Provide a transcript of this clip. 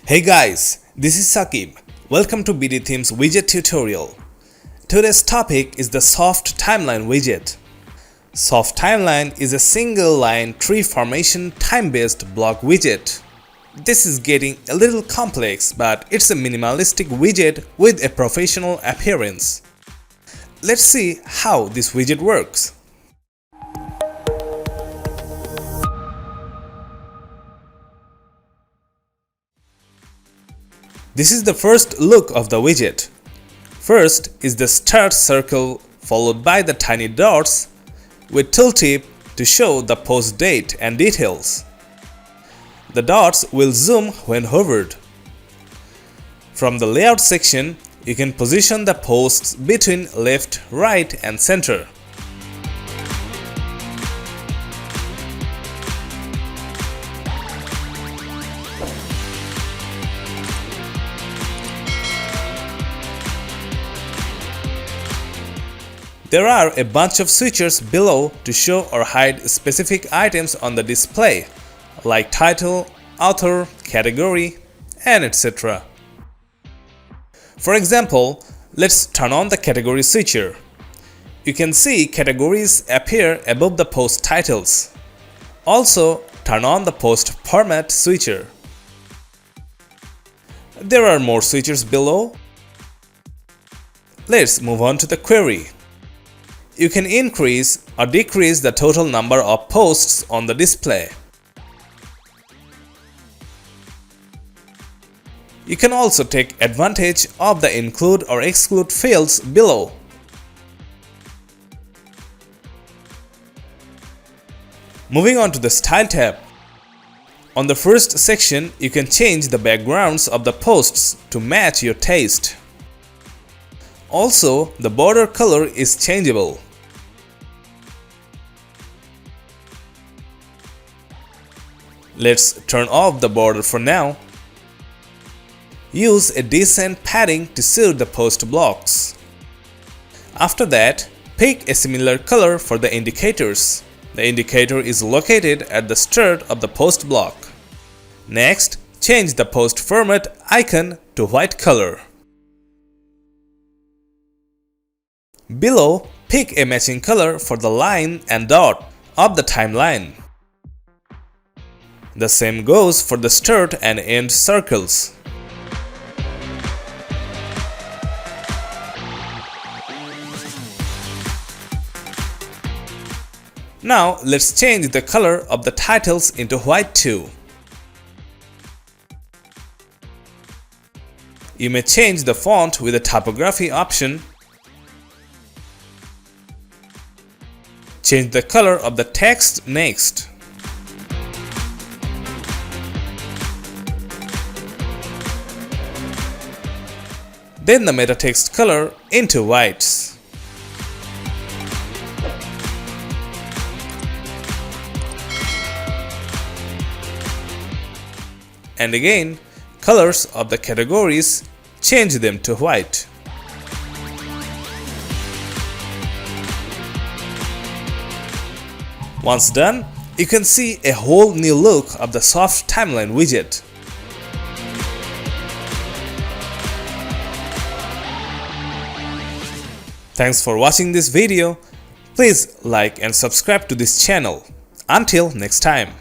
Hey guys, this is Saqib. Welcome to BdThemes widget tutorial. Today's topic is the soft timeline widget. Soft timeline is a single line tree formation time-based block widget. This is getting a little complex, but it's a minimalistic widget with a professional appearance. Let's see how this widget works. This is the first look of the widget. First is the start circle followed by the tiny dots with tooltip to show the post date and details. The dots will zoom when hovered. From the layout section, you can position the posts between left, right and center. There are a bunch of switches below to show or hide specific items on the display, like title, author, category, and etc. For example, let's turn on the category switcher. You can see categories appear above the post titles. Also, turn on the post format switcher. There are more switchers below. Let's move on to the query. You can increase or decrease the total number of posts on the display. You can also take advantage of the include or exclude fields below. Moving on to the Style tab. On the first section, you can change the backgrounds of the posts to match your taste. Also, the border color is changeable. Let's turn off the border for now. Use a decent padding to suit the post blocks. After that, pick a similar color for the indicators. The indicator is located at the start of the post block. Next, change the post format icon to white color. Below, pick a matching color for the line and dot of the timeline. The same goes for the start and end circles. Now let's change the color of the titles into white too. You may change the font with the typography option. Change the color of the text next. Then the meta text color into whites. And again, colors of the categories, change them to white. Once done, you can see a whole new look of the soft timeline widget. Thanks for watching this video. Please like and subscribe to this channel. Until next time.